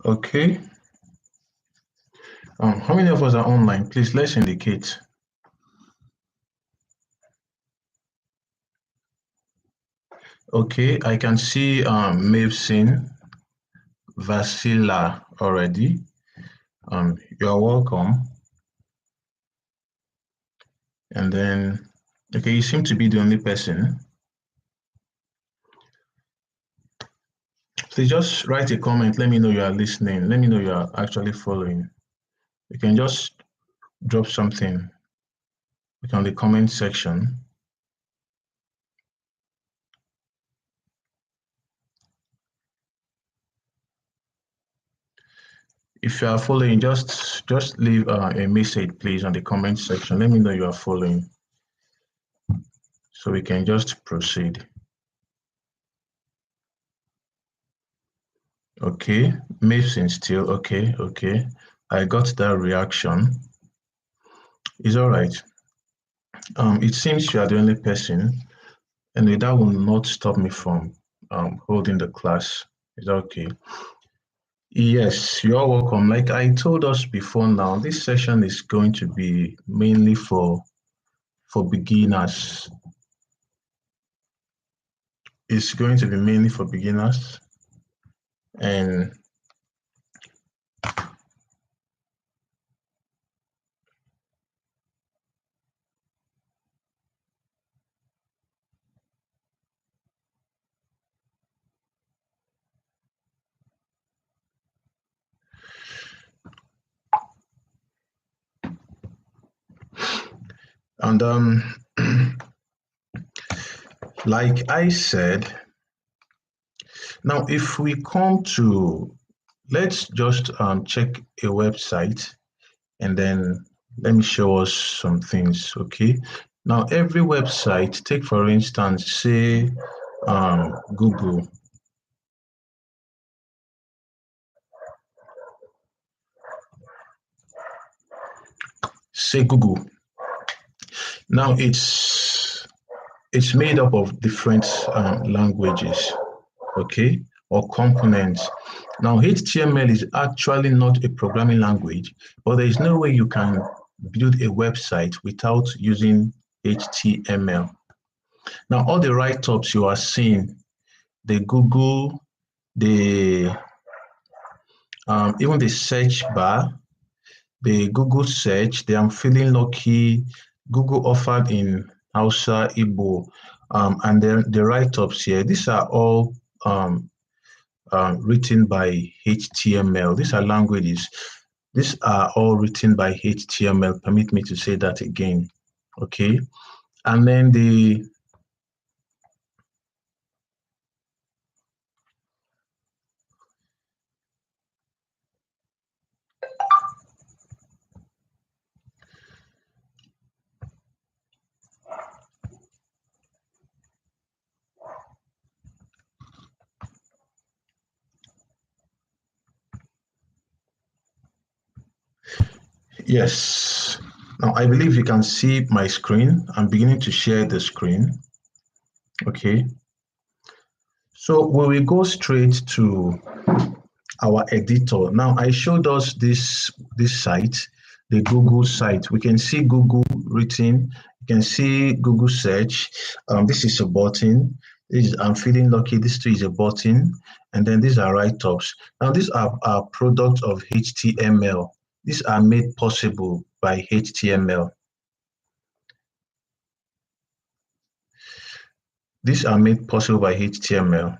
Okay. How many of us are online? Please let's indicate. Okay, I can see Mavsin Vasila already. You're welcome. And then, okay, you seem to be the only person. Please just write a comment. Let me know you are listening. Let me know you are actually following. You can just drop something on the comment section. If you are following, just leave a message, please, on the comment section. Let me know you are following, so we can just proceed. Okay, Mason still okay. Okay, I got that reaction. It's all right. It seems you are the only person, and that will not stop me from holding the class. It's okay. Yes, you're welcome. Like I told us before now, this session is going to be mainly for beginners. It's going to be mainly for beginners. And like I said, now if we come to, let's just check a website, and then let me show us some things. Okay, now every website, take for instance, say Google. Say Google. Now it's made up of different languages, okay, or components. Now HTML is actually not a programming language, but there is no way you can build a website without using HTML. Now all the write-ups you are seeing, the Google, the even the search bar, the Google search, the I'm feeling lucky, Google offered in Hausa, Igbo, and then the write-ups here, these are all written by HTML. These are languages. These are all written by HTML. Permit me to say that again. Okay. And then the yes. Now I believe you can see my screen. I'm beginning to share the screen. Okay. So we will go straight to our editor. Now I showed us this site, the Google site. We can see Google written. You can see Google search. This is a button. This is I'm feeling lucky. This too is a button, and then these are write-ups. Now these are products of HTML. These are made possible by HTML. These are made possible by HTML.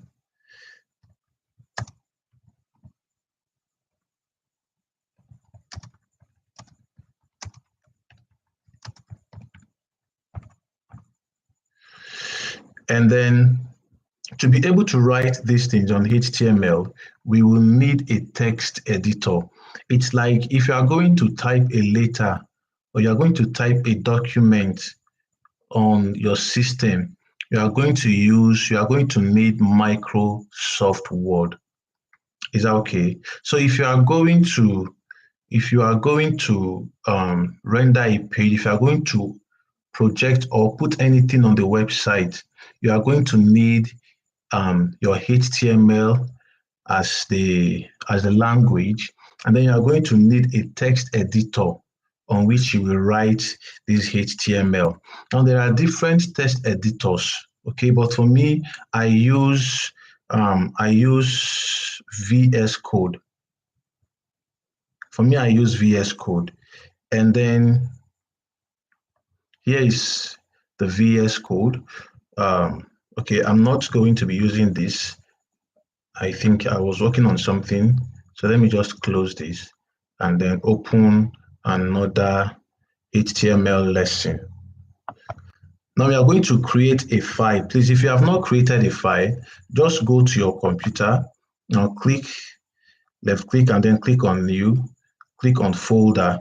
And then to be able to write these things on HTML, we will need a text editor. It's like if you are going to type a letter or you are going to type a document on your system, you are going to need Microsoft Word. Is that okay? So if you are going to render a page, if you are going to project or put anything on the website, you are going to need your HTML as the language, and then you are going to need a text editor on which you will write this HTML. Now there are different text editors, okay, but for me, I use VS Code. For me, I use VS Code, and then here is the VS Code. Okay, I'm not going to be using this. I think I was working on something. So let me just close this and then open another HTML lesson. Now we are going to create a file. Please, if you have not created a file, just go to your computer. Now click, left click, and then click on new, click on folder.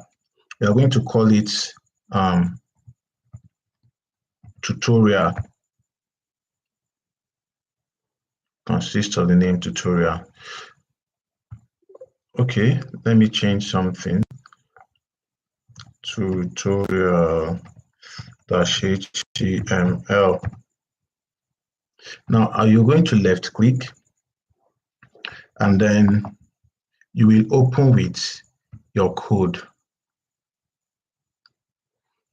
We are going to call it tutorial. Consists of the name tutorial. Okay, let me change something. Tutorial-html. Now, are you going to left click, and then you will open with your code.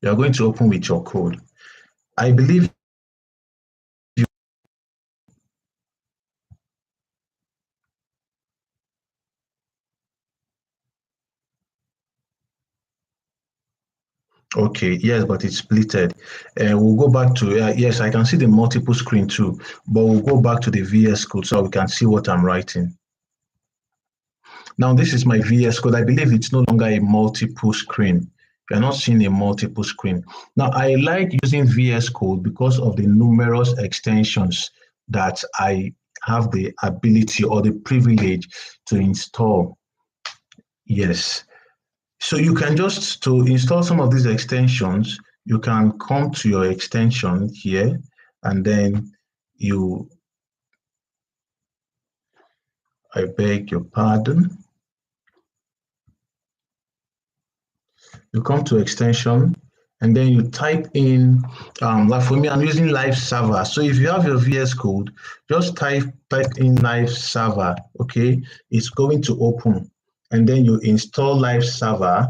You are going to open with your code. I believe okay, yes, but it's splitted. We'll go back to, yes, I can see the multiple screen too, but we'll go back to the VS Code so we can see what I'm writing. Now, this is my VS Code. I believe it's no longer a multiple screen. You're not seeing a multiple screen. Now, I like using VS Code because of the numerous extensions that I have the ability or the privilege to install. Yes. So you can just, to install some of these extensions, you can come to your extension here, and then I beg your pardon. You come to extension, and then you type in, like for me, I'm using Live Server. So if you have your VS Code, just type in Live Server, okay? It's going to open, and then you install Live Server,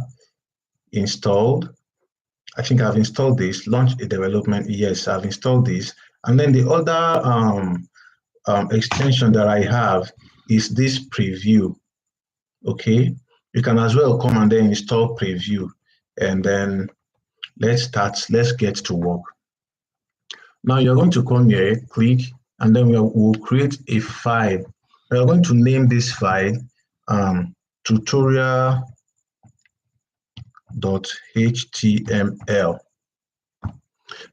installed. I think I've installed this, launch a development. Yes, I've installed this. And then the other extension that I have is this preview, okay? You can as well come and then install preview, and then let's get to work. Now you're going to come here, click, and then we'll create a file. We are going to name this file tutorial.html.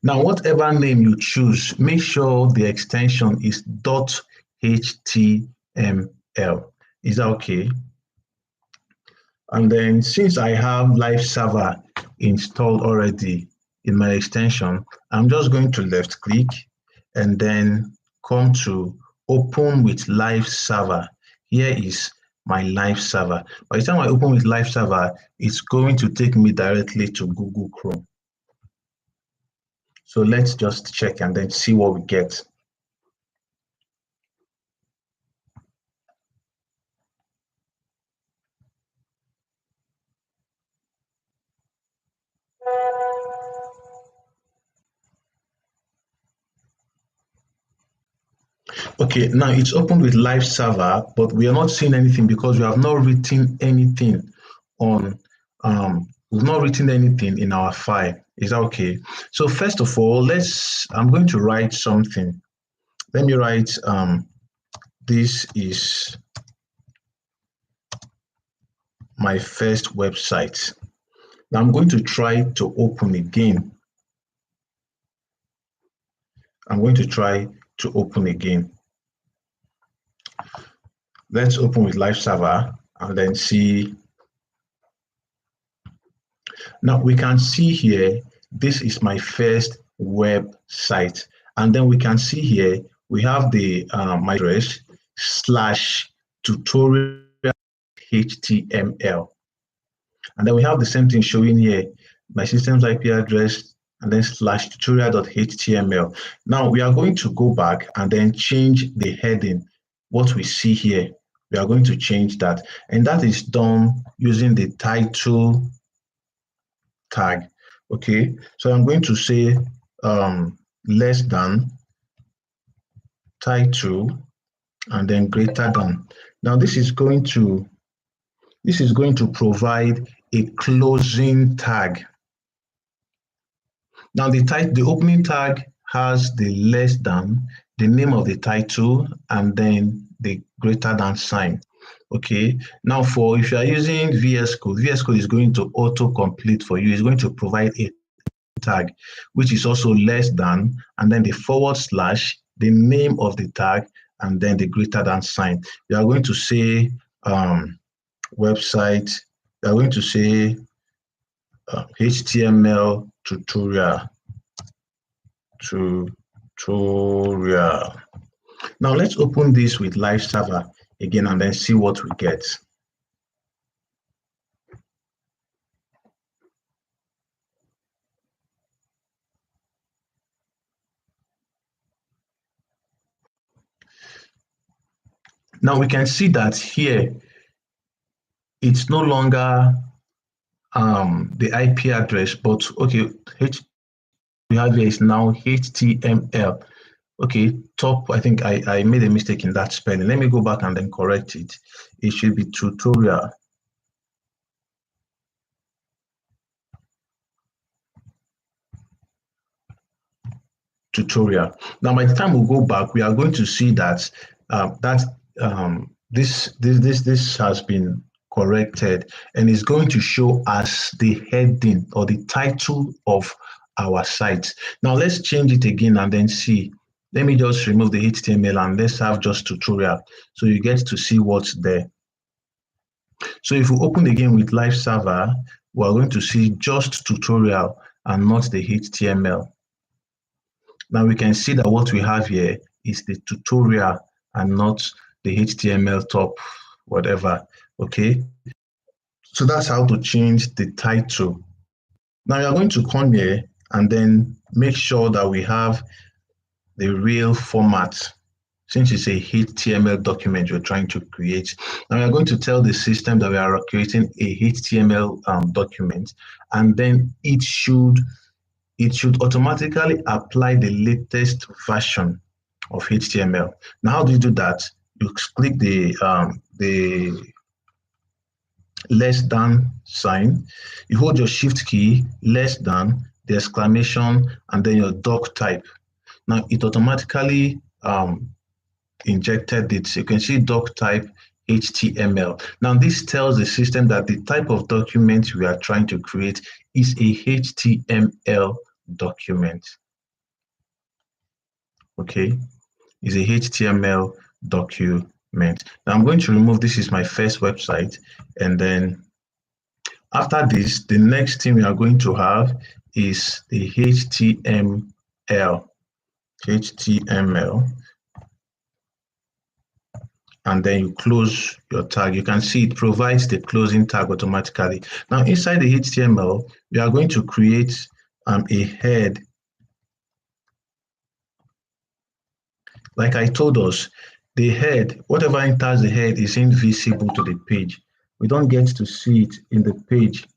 Now, whatever name you choose, make sure the extension is .html. Is that okay? And then since I have Live Server installed already in my extension, I'm just going to left click and then come to open with Live Server. Here is my Live Server. By the time I open with Live Server, it's going to take me directly to Google Chrome. So let's just check and then see what we get. Okay, now it's opened with Live Server, but we are not seeing anything because we have not written anything on, we've not written anything in our file. Is that okay? So first of all, I'm going to write something. Let me write, this is my first website. Now I'm going to try to open again. I'm going to try to open again. Let's open with Live Server and then see. Now we can see here, this is my first website. And then we can see here, we have the my address /tutorial.html. And then we have the same thing showing here, my system's IP address, and then /tutorial.html. Now we are going to go back and then change the heading, what we see here. We are going to change that, and that is done using the title tag. Okay, so I'm going to say less than title and then greater than. Now this is going to provide a closing tag. Now the opening tag has the less than, the name of the title, and then the greater than sign. Okay, now for if you are using VS Code is going to auto-complete for you. It's going to provide a tag, which is also less than, and then the forward slash, the name of the tag, and then the greater than sign. You are going to say website, you are going to say HTML tutorial. Now let's open this with Live Server again and then see what we get. Now we can see that here it's no longer the IP address, but okay, we have here is now HTML. Okay, top, I think I made a mistake in that spelling. Let me go back and then correct it. It should be tutorial. Tutorial. Now, by the time we go back, we are going to see that this has been corrected and is going to show as the heading or the title of our site. Now let's change it again and then see. Let me just remove the HTML and let's have just tutorial, so you get to see what's there. So if we open again with Live Server, we're going to see just tutorial and not the HTML. Now we can see that what we have here is the tutorial and not the HTML top, whatever. Okay, so that's how to change the title. Now you're going to come here and then make sure that we have the real format, since it's a HTML document you're trying to create. Now we are going to tell the system that we are creating a HTML document, and then it should automatically apply the latest version of HTML. Now, how do you do that? You click the less than sign, you hold your shift key, less than, the exclamation, and then your doc type. Now it automatically injected it. So you can see doc type HTML. Now this tells the system that the type of document we are trying to create is a HTML document. Okay, is a HTML document. Now I'm going to remove, this is my first website, and then after this, the next thing we are going to have is the HTML. And then you close your tag. You can see it provides the closing tag automatically. Now inside the HTML, we are going to create a head. Like I told us, the head, whatever enters the head is invisible to the page. We don't get to see it in the page.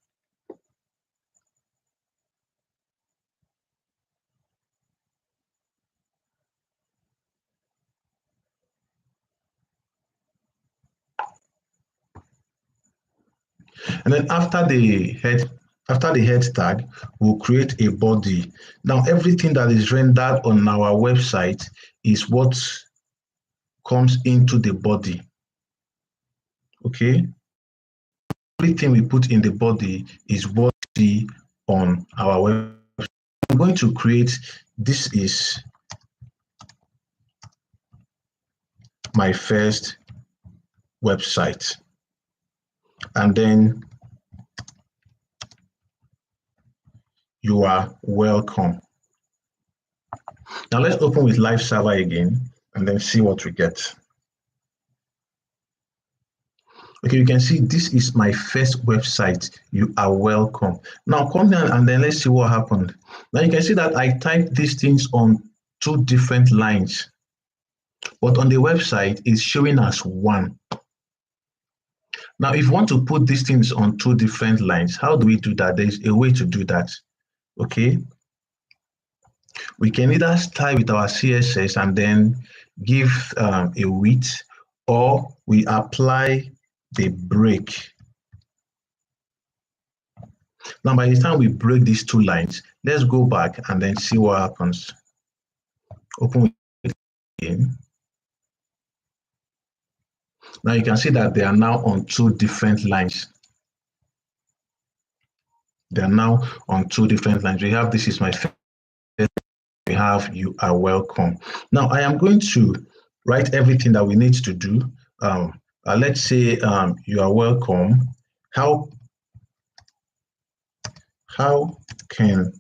And then after the head tag, we'll create a body. Now everything that is rendered on our website is what comes into the body. Okay, everything we put in the body is what we see on our website. I'm going to create, this is my first website, and then you are welcome. Now let's open with Live Server again and then see what we get. Okay, you can see this is my first website. You are welcome. Now come down and then let's see what happened. Now you can see that I typed these things on 2 different lines, but on the website it's showing as one. Now, if you want to put these things on two different lines, how do we do that? There's a way to do that. Okay. We can either start with our CSS and then give a width, or we apply the break. Now, by the time we break these two lines, let's go back and then see what happens. Open it again. Now you can see that they are now on two different lines. They are now on two different lines. We have "this is my first," we have "you are welcome." Now I am going to write everything that we need to do. Let's say "you are welcome." How can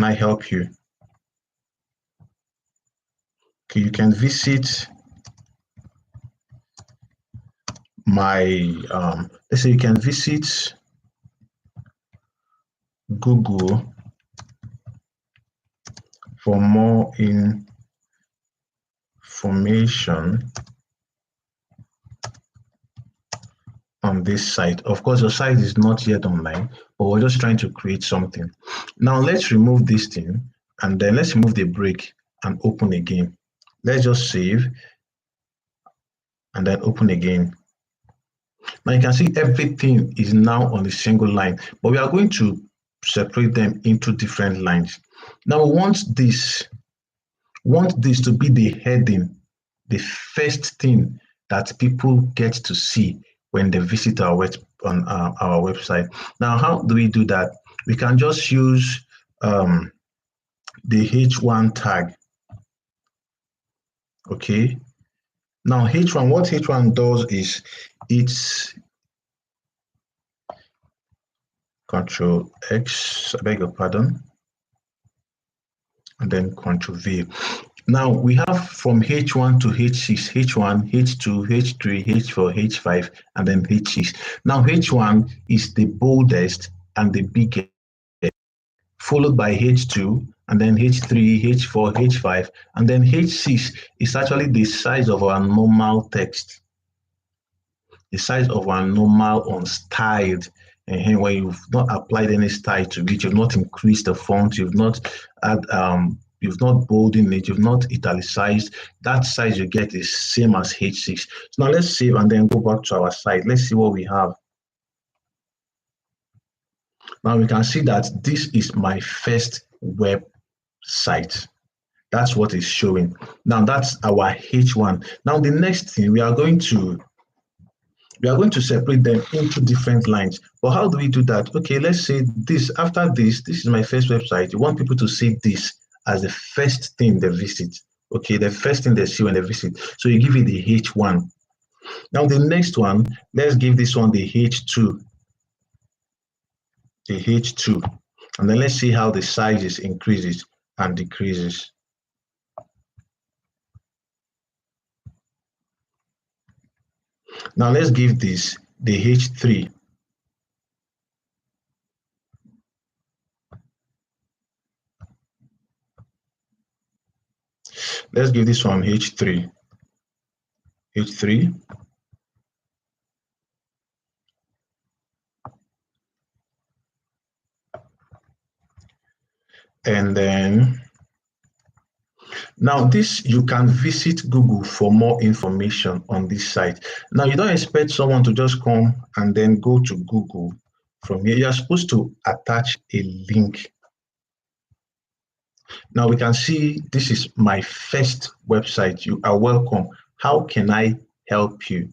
I help you? Okay, you can visit my let's say you can visit Google for more information on this site. Of course, your site is not yet online, but we're just trying to create something. Now let's remove this thing, and then let's remove the break and open again. Let's just save and then open again. Now you can see everything is now on a single line, but we are going to separate them into different lines. Now we want this to be the heading, the first thing that people get to see when they visit our website. Now, how do we do that? We can just use the H1 tag. Okay. Now H1, what H1 does is it's Control X, I beg your pardon, and then Control V. Now we have from H1 to H6, H1, H2, H3, H4, H5, and then H6. Now H1 is the boldest and the biggest, followed by H2, and then H3, H4, H5, and then H6 is actually the size of our normal text, the size of our normal unstyled. And when you've not applied any style to it, you've not increased the font, you've not you've not bolded it, you've not italicized, that size you get is same as H6. So now let's save and then go back to our site. Let's see what we have. Now we can see that this is my first website. That's what is showing. Now that's our H1. Now the next thing, we are going to separate them into different lines. But how do we do that? Okay, let's say this, after this is my first website. You want people to see this as the first thing they visit. Okay, the first thing they see when they visit. So you give it the H1. Now the next one, let's give this one the H2. The H2. And then let's see how the sizes increases and decreases. Now let's give this the H3. Let's give this one H3. H3. And then now this, you can visit Google for more information on this site. Now you don't expect someone to just come and then go to Google from here. You're supposed to attach a link. Now we can see this is my first website. You are welcome. How can I help you?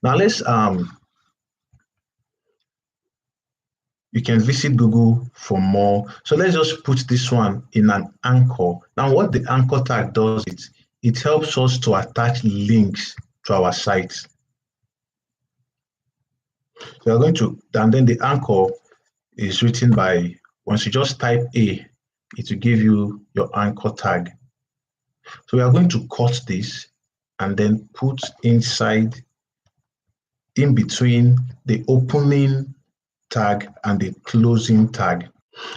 Now let's you can visit Google for more. So let's just put this one in an anchor. Now what the anchor tag does is it helps us to attach links to our site. So we're going to, and then the anchor is written by, once you just type A, it will give you your anchor tag. So we are going to cut this and then put inside, in between the opening tag and the closing tag.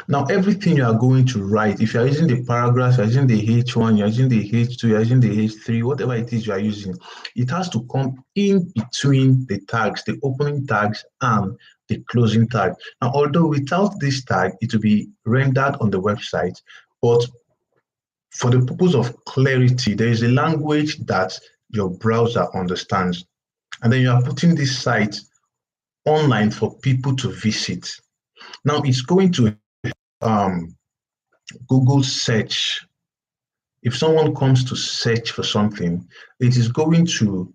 Now, everything you are going to write, if you are using the paragraphs, you're using the H1, you're using the H2, you're using the H3, whatever it is you are using, it has to come in between the tags, the opening tags and the closing tag. Now, although without this tag, it will be rendered on the website, but for the purpose of clarity, there is a language that your browser understands. And then you are putting this site online for people to visit. Now, it's going to um, Google search. If someone comes to search for something, it is going to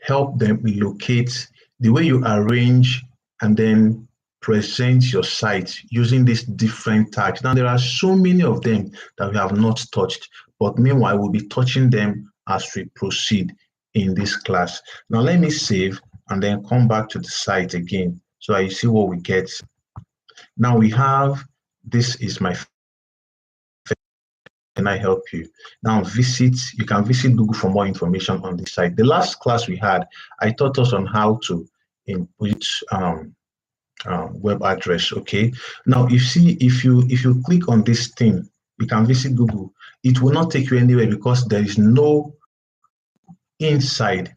help them locate the way you arrange and then present your site using these different tags. Now, there are so many of them that we have not touched, but meanwhile, we'll be touching them as we proceed in this class. Now, let me save and then come back to the site again so I see what we get. Now we have, this is my, can I help you? Now you can visit Google for more information on this site. The last class we had, I taught us on how to input web address. Okay. Now you see, if you click on this thing, you can visit Google. It will not take you anywhere because there is no inside.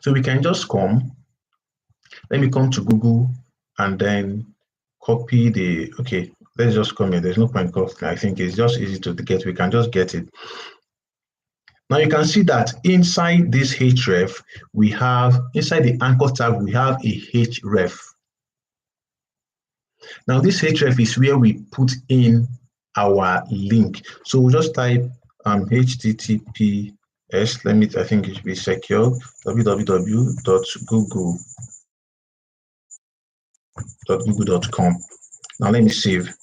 So we can just come. Let me come to Google and then copy the, okay, let's just come here. There's no point copying. I think it's just easy to get. We can just get it. Now you can see that inside this href, we have, inside the anchor tag, we have a href. Now this href is where we put in our link. So we'll just type https, I think it should be secure, www.google.com. Now let me save.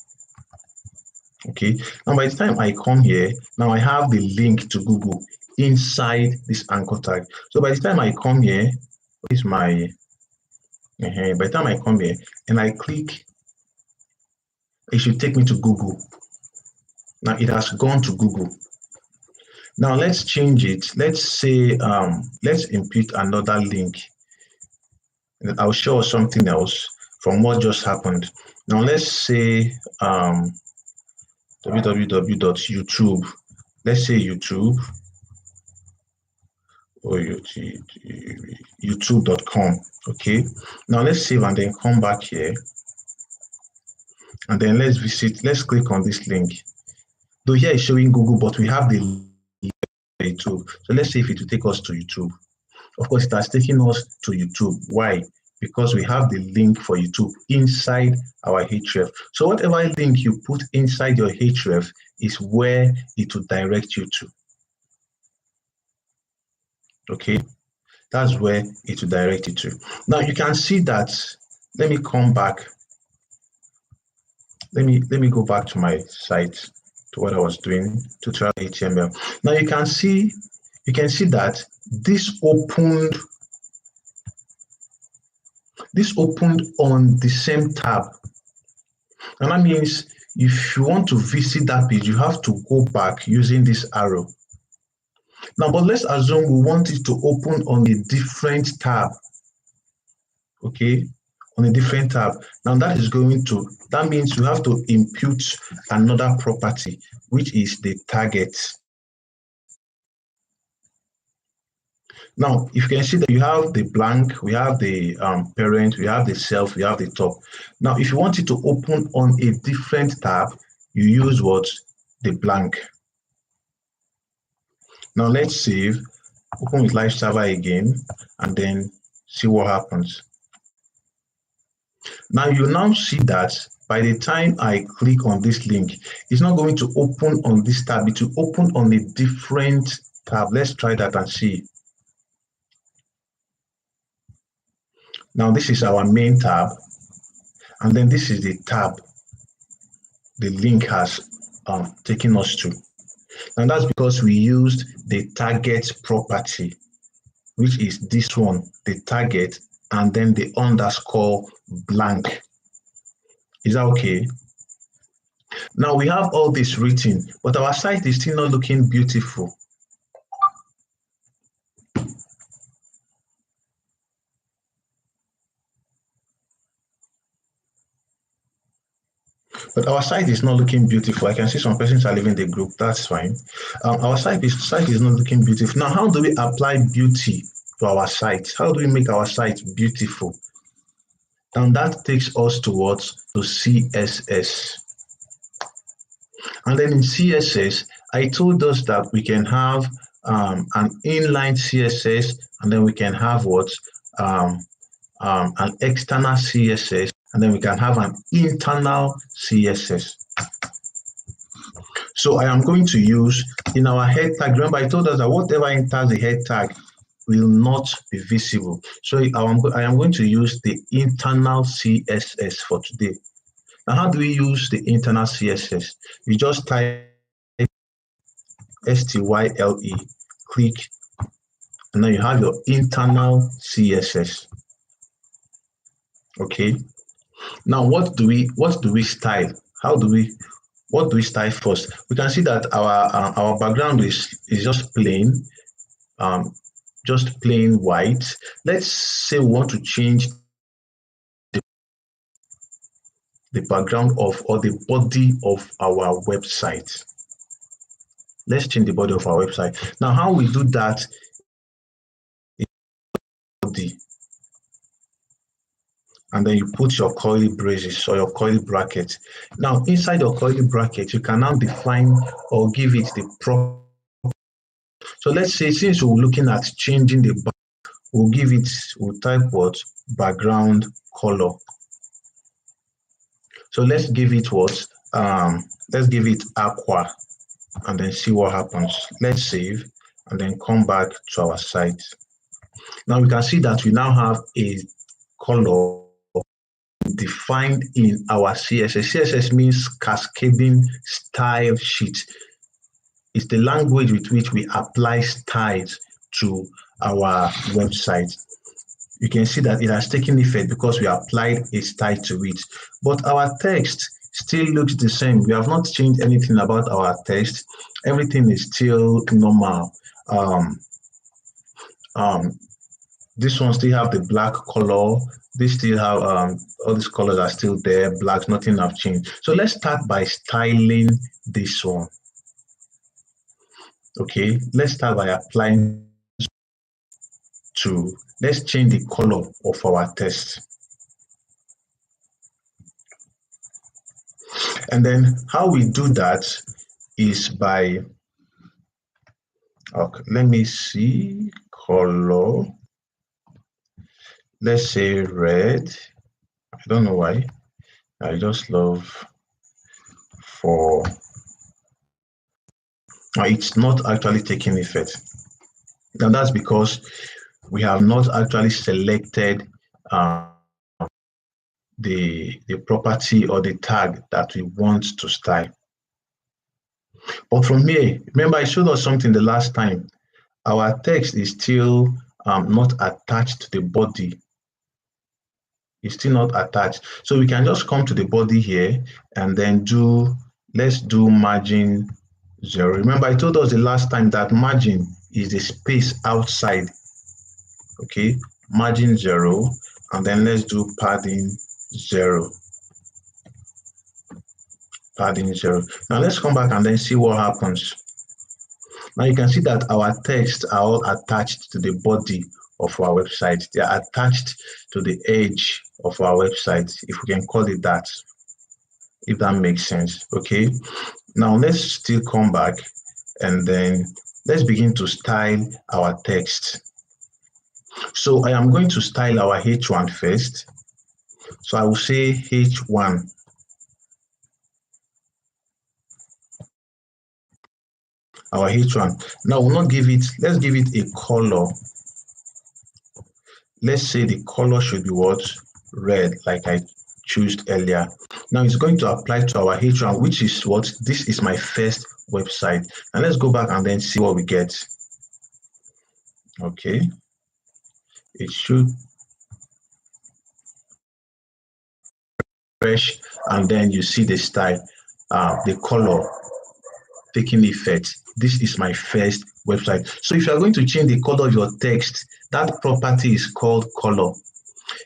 Okay, now by the time I come here, now I have the link to Google inside this anchor tag. So by the time I come here, is my, by the time I come here and I click, it should take me to Google. Now it has gone to Google. Now let's change it. Let's say, let's input another link. And I'll show us something else from what just happened. Now let's say www.youtube. Let's say YouTube or youtube.com. Okay. Now let's save and then come back here. And then let's click on this link. Though here it's showing Google, but we have the YouTube. So let's see if it will take us to YouTube. Of course, it has taken us to YouTube. Why? Because we have the link for YouTube inside our href. So whatever link you put inside your href is where it will direct you to. Okay, that's where it will direct you to. Now you can see that. Let me come back. Let me go back to my site, to what I was doing, tutorial HTML. Now you can see that this opened on the same tab. And that means if you want to visit that page, you have to go back using this arrow. Now, but let's assume we want it to open on a different tab. Okay, on a different tab. Now that means you have to impute another property, which is the target. Now, if you can see that you have the blank, we have the parent, we have the self, we have the top. Now, if you want it to open on a different tab, you use what? The blank. Now let's save, open with Live Server again, and then see what happens. Now you now see that by the time I click on this link, it's not going to open on this tab, it will open on a different tab. Let's try that and see. Now this is our main tab, and then this is the tab the link has taken us to. And that's because we used the target property, which is this one, the target, and then the underscore blank. Is that okay? Now we have all this written, but our site is still not looking beautiful. But our site is not looking beautiful. I can see some persons are leaving the group. That's fine. Our site is not looking beautiful. Now, how do we apply beauty to our site? How do we make our site beautiful? And that takes us towards to CSS. And then in CSS, I told us that we can have an inline CSS, and then we can have what? An external CSS, and then we can have an internal CSS. So I am going to use in our head tag. Remember, I told us that whatever enters the head tag will not be visible. So I am going to use the internal CSS for today. Now, how do we use the internal CSS? You just type STYLE, click, and then you have your internal CSS. Okay. Now, what do we style? What do we style first? We can see that our background is just plain white. Let's say we want to change the background of or the body of our website. Let's change the body of our website. Now, how we do that is body. And then you put your curly braces or your curly bracket. Now, inside your curly bracket, you can now define or give it the proper. So let's say since we're looking at changing the back, we'll type what? Background color. So let's give it what? Let's give it aqua and then see what happens. Let's save and then come back to our site. Now we can see that we now have a color defined in our CSS. CSS means cascading style sheet. It's the language with which we apply styles to our website. You can see that it has taken effect because we applied a style to it. But our text still looks the same. We have not changed anything about our text. Everything is still normal. This one still have the black color. This still have all these colors are still there, blacks, nothing have changed. So let's start by styling this one. Okay, let's start by applying to, let's change the color of our text. And then how we do that is by, okay, let me see, color. Let's say red. I don't know why. I just love for. It's not actually taking effect. Now that's because we have not actually selected the property or the tag that we want to style. But from here, remember I showed us something the last time. Our text is still not attached to the body. It's still not attached. So we can just come to the body here and then let's do margin 0. Remember, I told us the last time that margin is the space outside. Okay, margin 0, and then let's do padding 0. Padding 0. Now let's come back and then see what happens. Now you can see that our texts are all attached to the body of our website. They are attached to the edge of our website, if we can call it that, if that makes sense. Okay, now let's still come back and then let's begin to style our text. So I am going to style our H1 first. So I will say H1. Our H1. Now we'll not give it, let's give it a color. Let's say the color should be what? Red, like I chose earlier. Now it's going to apply to our H1, which is what? This is my first website. And let's go back and then see what we get. Okay. It should refresh, and then you see the style, the color taking effect. This is my first website. So if you are going to change the color of your text, that property is called color.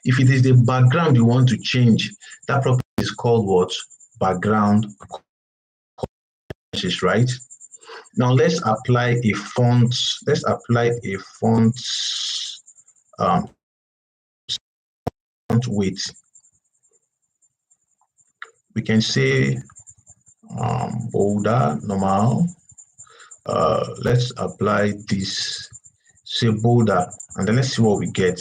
If it is the background you want to change, that property is called what? background colors, right? Now let's apply a font. Let's apply a font weight. We can say bolder, normal. Let's apply this, say bolder, and then let's see what we get.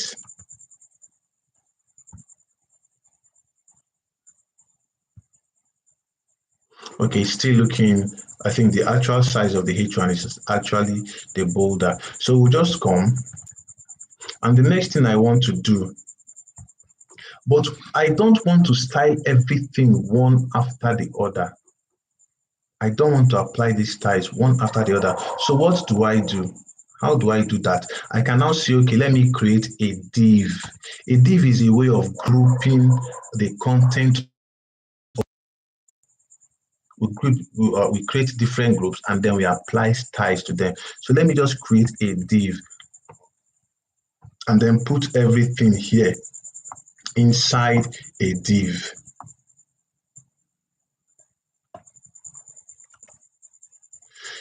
Okay, still looking. I think the actual size of the H1 is actually the bolder. So we'll just come, and the next thing I want to do, but I don't want to style everything one after the other. I don't want to apply these styles one after the other. So what do I do? How do I do that? I can now say, okay, let me create a div. A div is a way of grouping the content. We create different groups and then we apply styles to them. So let me just create a div and then put everything here inside a div.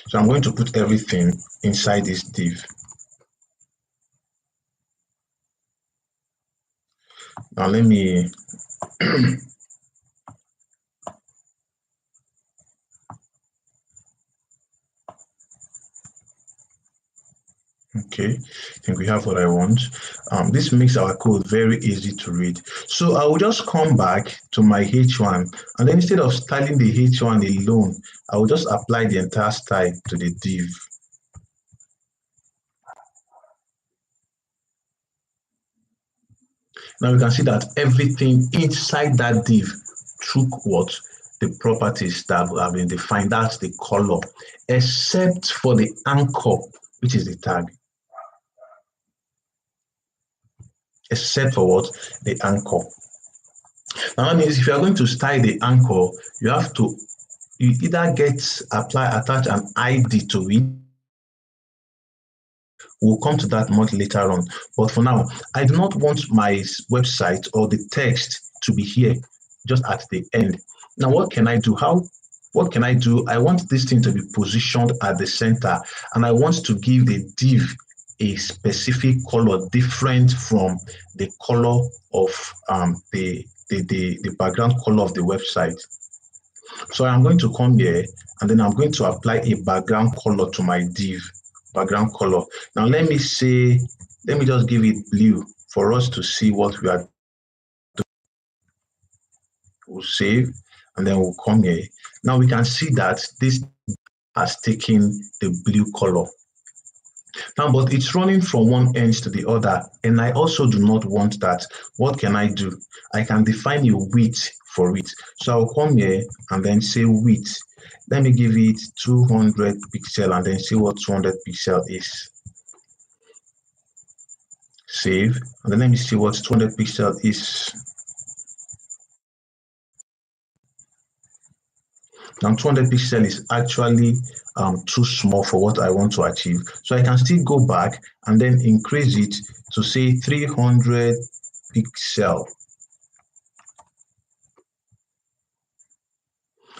So I'm going to put everything inside this div. Now let me okay, I think we have what I want. This makes our code very easy to read. So I will just come back to my H1 and then instead of styling the H1 alone, I will just apply the entire style to the div. Now you can see that everything inside that div took what? The properties that have been defined. That's the color, except for the anchor, which is the tag. Except for what? The anchor. Now that means if you are going to style the anchor, you have to either attach an ID to it. We'll come to that much later on. But for now, I do not want my website or the text to be here, just at the end. Now, what can I do? What can I do? I want this thing to be positioned at the center, and I want to give the div a specific color different from the color of the background color of the website. So I'm going to come here and then I'm going to apply a background color to my div, background color. Now let me just give it blue for us to see what we are doing. We'll save and then we'll come here. Now we can see that this has taken the blue color. Now, but it's running from one end to the other, and I also do not want that. What can I do? I can define a width for it. So I'll come here and then say width. Let me give it 200 pixel and then see what 200 pixel is. Save, and then let me see what 200 pixel is. Now 200 pixel is actually too small for what I want to achieve. So I can still go back and then increase it to say 300 pixel.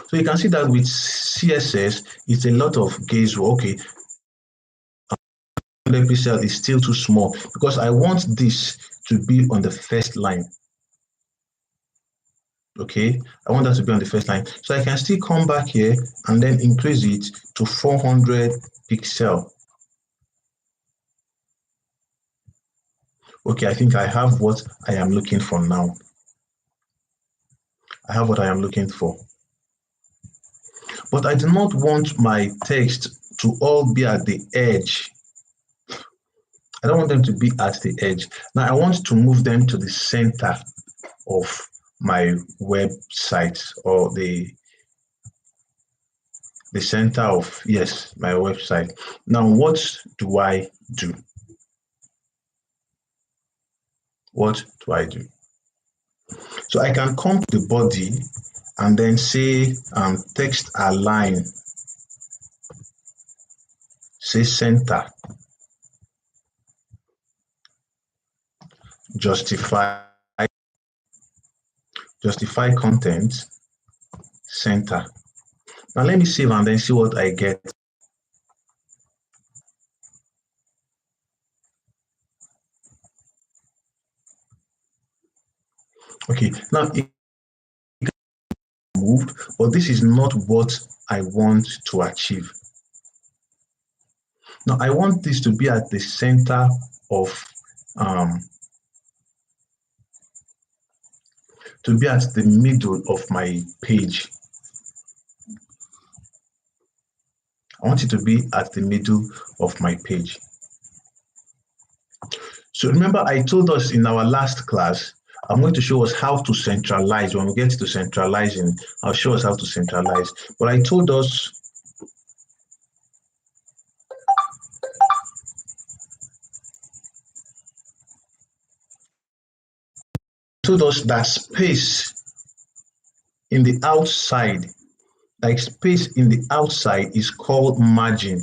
So you can see that with CSS, it's a lot of guesswork. Okay, 100 pixel is still too small because I want this to be on the first line. Okay, I want that to be on the first line. So I can still come back here and then increase it to 400 pixel. Okay, I think I have what I am looking for now. I have what I am looking for. But I do not want my text to all be at the edge. I don't want them to be at the edge. Now I want to move them to the center of my website or the center of, yes, my website. Now, what do I do? What do I do? So I can come to the body and then say text align, say center, justify content, center. Now let me save and then see what I get. Okay, now it moved, but this is not what I want to achieve. Now I want this to be at the center of to be at the middle of my page. I want it to be at the middle of my page. So remember, I told us in our last class, I'm going to show us how to centralize. When we get to centralizing, I'll show us how to centralize. But I told us that space in the outside, like space in the outside, is called margin.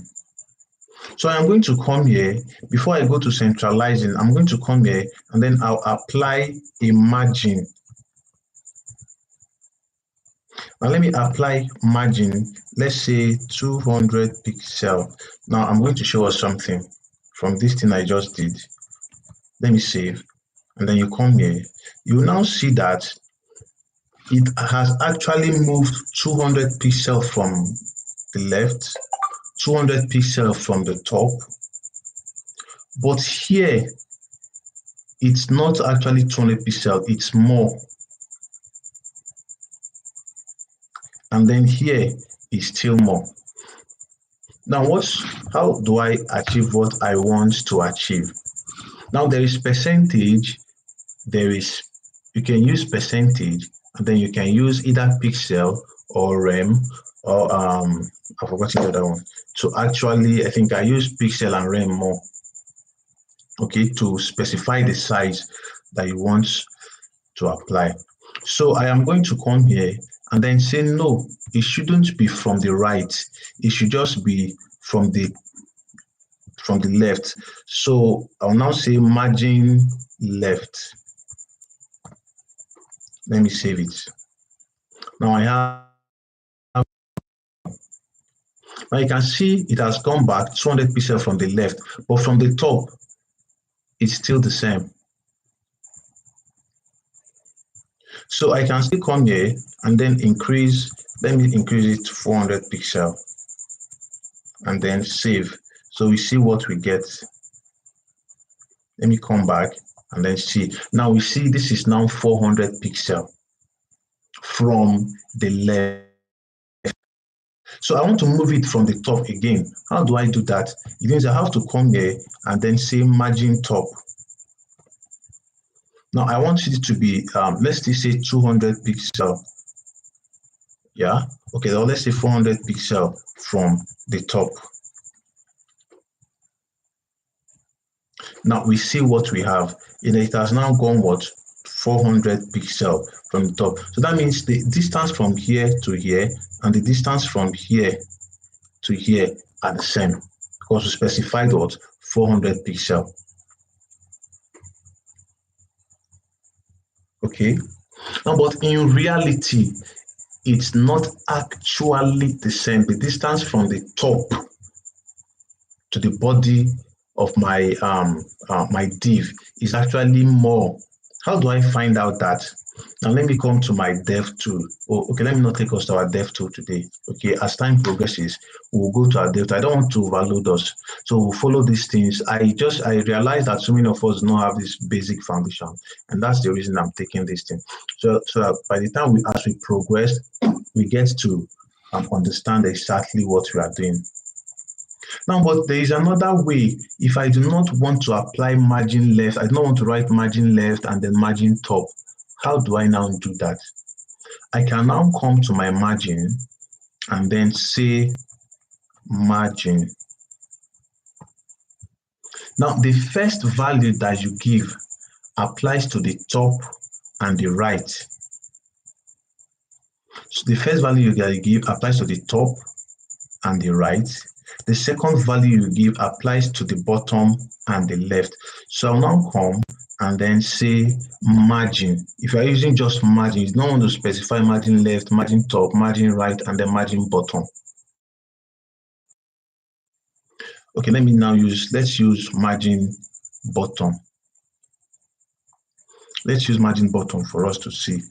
So I'm going to come here, before I go to centralizing, I'm going to come here and then I'll apply a margin. Now let me apply margin, let's say 200 pixel. Now I'm going to show us something from this thing I just did. Let me save, and then you come here. You will now see that it has actually moved 200 pixel from the left, 200 pixel from the top. But here, it's not actually 200 pixel, it's more. And then here is still more. Now, how do I achieve what I want to achieve? Now there is percentage, you can use percentage, and then you can use either pixel or rem, or I forgot the other one. So actually, I think I use pixel and rem more, okay, to specify the size that you want to apply. So I am going to come here and then say, no, it shouldn't be from the right. It should just be from the left. So I'll now say margin left. Let me save it. Now I have, now you can see it has gone back 200 pixels from the left, but from the top, it's still the same. So I can still come here and then increase, let me increase it to 400 pixel and then save. So we see what we get. Let me come back and then see. Now we see this is now 400 pixel from the left. So I want to move it from the top again. How do I do that? It means I have to come here and then say margin top. Now I want it to be, let's say 200 pixel. Yeah, okay, now let's say 400 pixel from the top. Now we see what we have. It has now gone what? 400 pixel from the top. So that means the distance from here to here and the distance from here to here are the same, because we specified what? 400 pixel. Okay. Now, but in reality, it's not actually the same. The distance from the top to the body of my my div is actually more. How do I find out that? Now let me come to my dev tool. Oh, okay, let me not take us to our dev tool today. Okay, as time progresses, we'll go to our dev tool. I don't want to overload us, so we'll follow these things. I realize that so many of us don't have this basic foundation, and that's the reason I'm taking this thing. So that by the time as we progress, we get to understand exactly what we are doing. Now, but there is another way. If I do not want to apply margin left, I do not want to write margin left and then margin top. How do I now do that? I can now come to my margin and then say margin. Now, the first value that you give applies to the top and the right. So the first value that you give applies to the top and the right. The second value you give applies to the bottom and the left. So I'll now come and then say margin. If you are using just margin, you don't want to specify margin left, margin top, margin right, and then margin bottom. Okay, let's use margin bottom. Let's use margin bottom for us to see.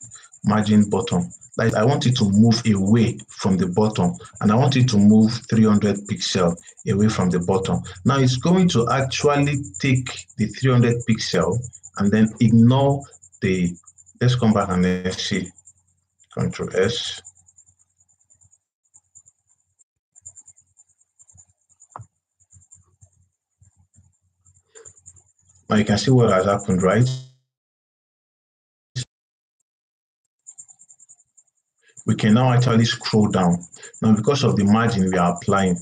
Margin bottom. Like I want it to move away from the bottom, and I want it to move 300 pixel away from the bottom. Now it's going to actually take the 300 pixel and then ignore the, let's come back and let's see. Control S. Now you can see what has happened, right? We can now actually scroll down. Now, because of the margin we are applying.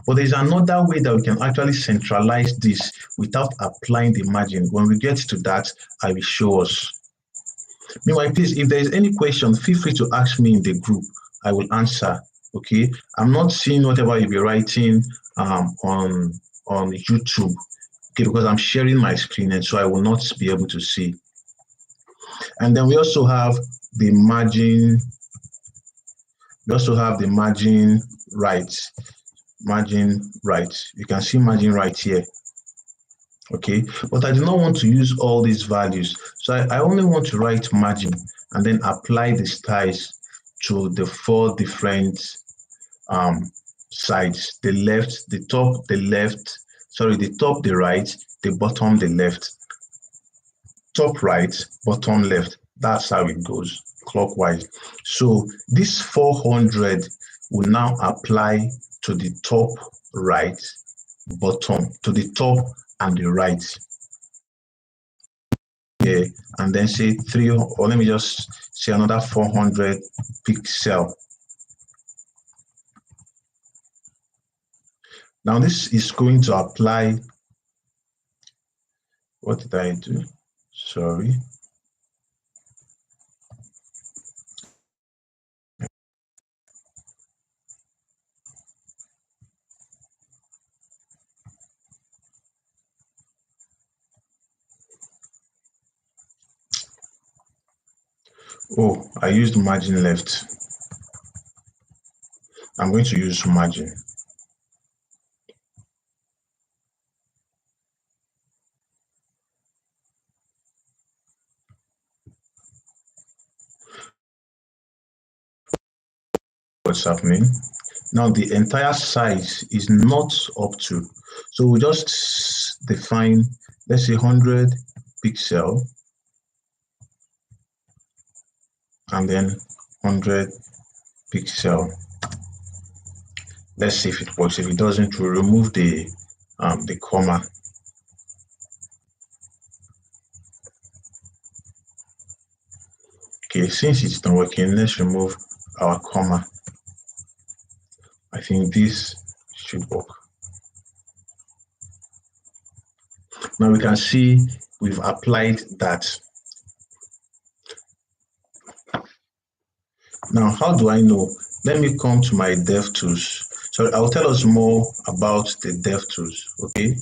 But there's another way that we can actually centralize this without applying the margin. When we get to that, I will show us. Meanwhile, please, if there is any question, feel free to ask me in the group. I will answer. Okay. I'm not seeing whatever you'll be writing on YouTube. Okay, because I'm sharing my screen, and so I will not be able to see. And then we also have the margin. We also have the margin right. Margin right. You can see margin right here. Okay, but I do not want to use all these values. So I only want to write margin and then apply the styles to the 4 different sides: the left, the top, the left, sorry, the top, the right, the bottom, the left. Top right, bottom left. That's how it goes clockwise. So this 400 will now apply to the top right, bottom, to the top and the right. Yeah, and then say 3, or let me just say another 400 pixel. Now this is going to apply. What did I do? Sorry. Oh, I used margin left. I'm going to use margin. What's happening? Now the entire size is not up to. So we just define, let's say 100 pixel, and then 100 pixel. Let's see if it works. If it doesn't, we'll remove the comma. Okay, since it's not working, let's remove our comma. I think this should work. Now we can see we've applied that. Now, how do I know? Let me come to my DevTools. So I'll tell us more about the DevTools, okay?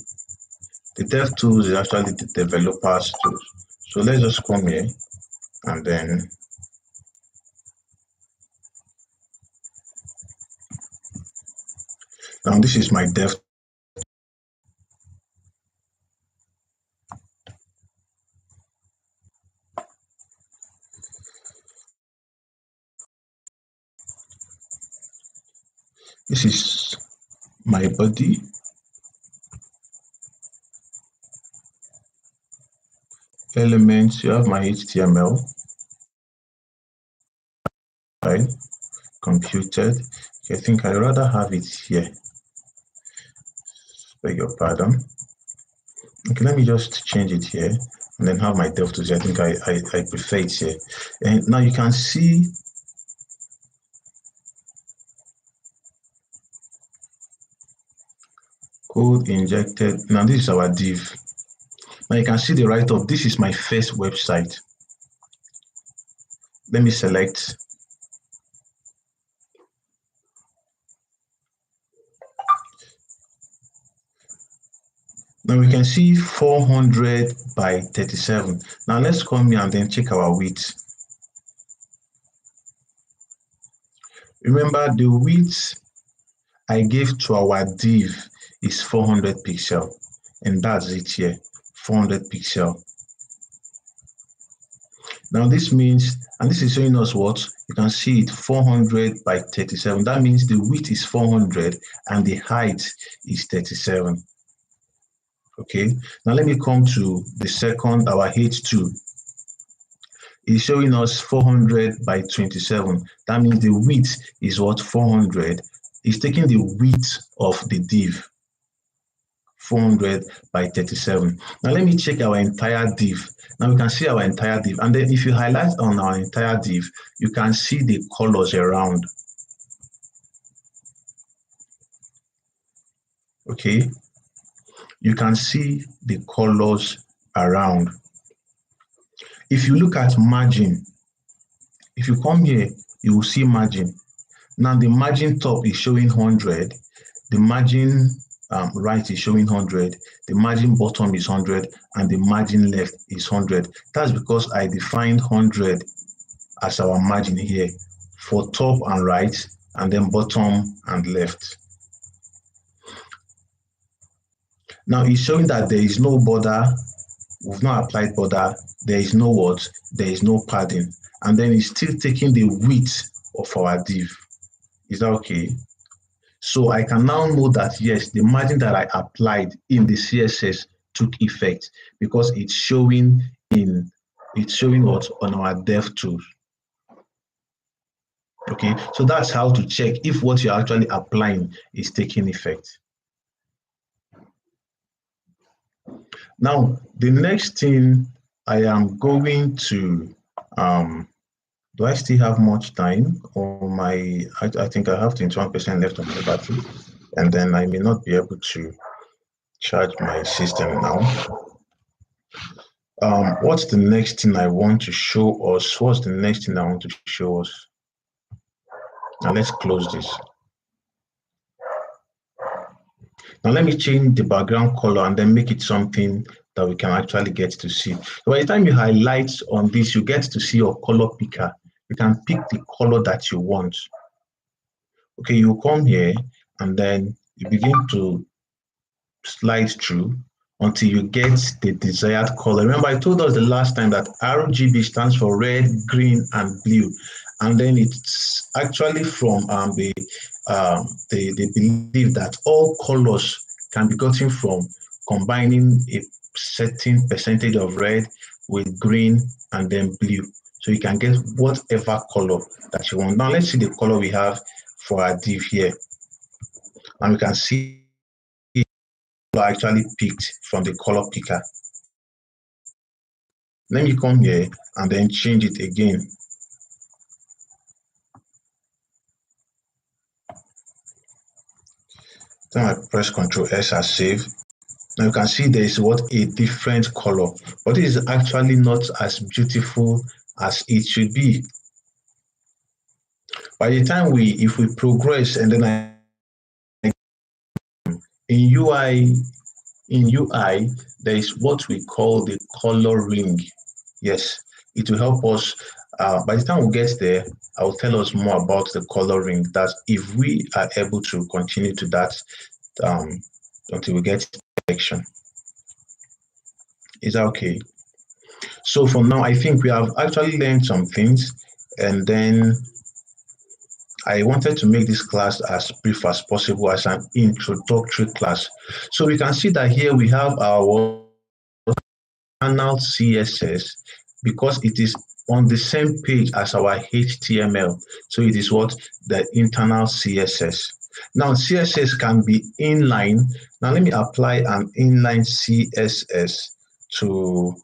The DevTools is actually the developer's tools. So let's just come here and then now this is my dev. This is my body. Elements, you have my HTML, right? Computed. Okay, I think I'd rather have it here. Beg your pardon. Okay, let me just change it here and then have my DevTools. I think I prefer it here. And now you can see code injected. Now this is our div. Now you can see the write-up. This is my first website. Let me select. Now we can see 400 by 37. Now let's come here and then check our width. Remember, the width I gave to our div is 400 pixel, and that's it here, 400 pixel. Now this means, and this is showing us what? You can see it 400 by 37. That means the width is 400 and the height is 37. Okay, now let me come to the second, our H2. It's showing us 400 by 27. That means the width is what? 400. It's taking the width of the div, 400 by 37. Now let me check our entire div. Now we can see our entire div. And then if you highlight on our entire div, you can see the colors around. Okay, you can see the colors around. If you look at margin, if you come here, you will see margin. Now the margin top is showing 100, the margin right is showing 100, the margin bottom is 100, and the margin left is 100. That's because I defined 100 as our margin here for top and right, and then bottom and left. Now it's showing that there is no border, we've not applied border, there is no what, there is no padding, and then it's still taking the width of our div. Is that okay? So I can now know that yes, the margin that I applied in the CSS took effect because it's showing what on our dev tools. Okay, so that's how to check if what you're actually applying is taking effect. Now, the next thing I am going to, do I still have much time? Or I think I have 21% left on my battery, and then I may not be able to charge my system now. What's the next thing I want to show us? What's the next thing I want to show us? Now let's close this. Now let me change the background color and then make it something that we can actually get to see. So by the time you highlight on this, you get to see your color picker. You can pick the color that you want. Okay, you come here and then you begin to slide through until you get the desired color. Remember, I told us the last time that RGB stands for red, green, and blue. And then it's actually from they believe that all colors can be gotten from combining a certain percentage of red with green and then blue. So you can get whatever color that you want. Now let's see the color we have for our div here. And we can see actually picked from the color picker. Let me come here and then change it again. Then I press Ctrl S as save. Now you can see there is a different color, but it is actually not as beautiful as it should be. By the time if we progress and then in UI, there is what we call the color ring. Yes, it will help us. By the time we get there, I will tell us more about the color ring. That if we are able to continue to that until we get to the section. Is that okay? So for now, I think we have actually learned some things, and then I wanted to make this class as brief as possible as an introductory class. So we can see that here we have our internal CSS because it is on the same page as our HTML. So it is what? The internal CSS. Now CSS can be inline. Now let me apply an inline CSS to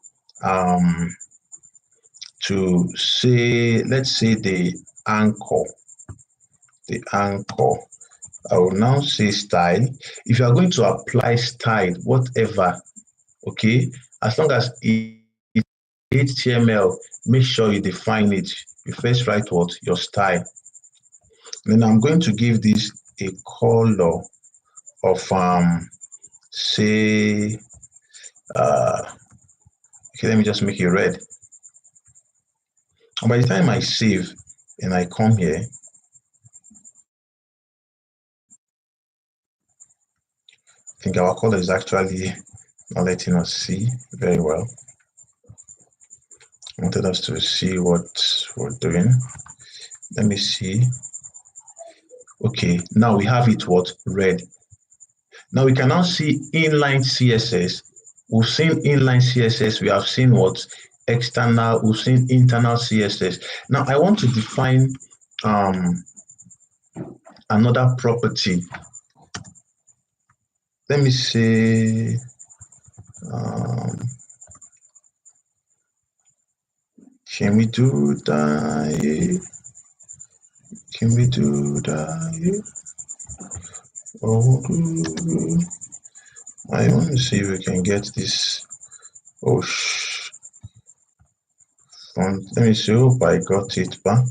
say, let's say the anchor. I will now say style. If you are going to apply style, whatever, okay, as long as it's HTML, make sure you define it. You first write what? Your style. Then I'm going to give this a color of say Okay, let me just make it red. And by the time I save and I come here, I think our color is actually not letting us see very well. I wanted us to see what we're doing. Let me see. Okay, now we have it what? Red. Now we can now see inline CSS. We've seen inline CSS. We have seen what? External. We've seen internal CSS. Now I want to define another property. Let me say can we do that? Can we do that? Oh, I want to see if we can get this. Oh, font. Let me see. Hope I got it back.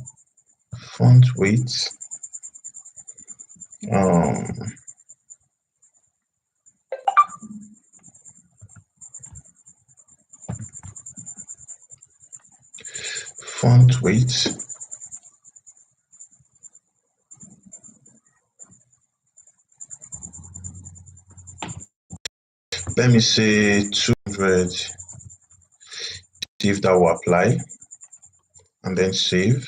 Font weight. Font weight. Let me say 200. See if that will apply, and then save.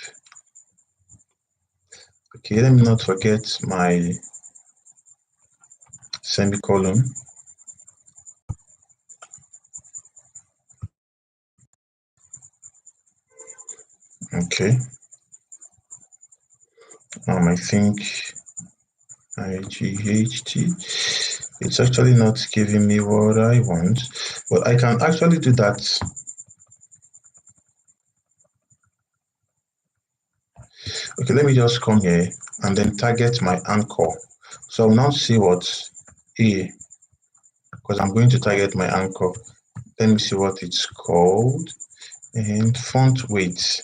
Okay, let me not forget my semicolon. Okay. I think IGHT. It's actually not giving me what I want, but I can actually do that. Okay, let me just come here and then target my anchor. So I'll now see what A, because I'm going to target my anchor. Let me see what it's called. And font weight.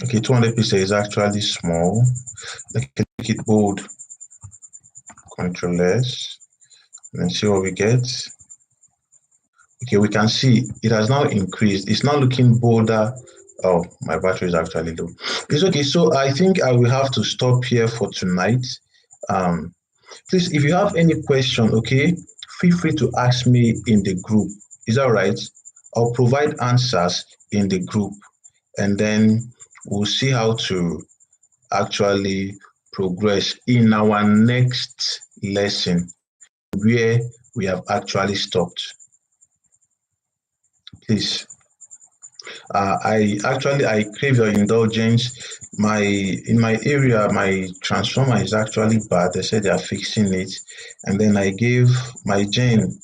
Okay, 200 pixels is actually small. Let's make it bold. Control S. And see what we get. Okay, we can see it has now increased. It's now looking bolder. Oh, my battery is actually low. It's okay. So I think I will have to stop here for tonight. Please, if you have any question, okay, feel free to ask me in the group. Is that right? I'll provide answers in the group, and then we'll see how to actually progress in our next lesson where we have actually stopped. Please. I crave your indulgence. In my area, my transformer is actually bad. They said they are fixing it, and then I gave my gen.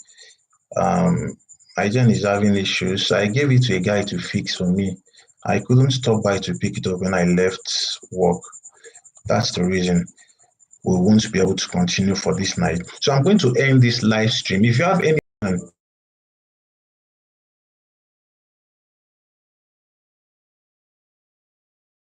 My gen is having issues, so I gave it to a guy to fix for me. I couldn't stop by to pick it up when I left work. That's the reason we won't be able to continue for this night. So I'm going to end this live stream. If you have any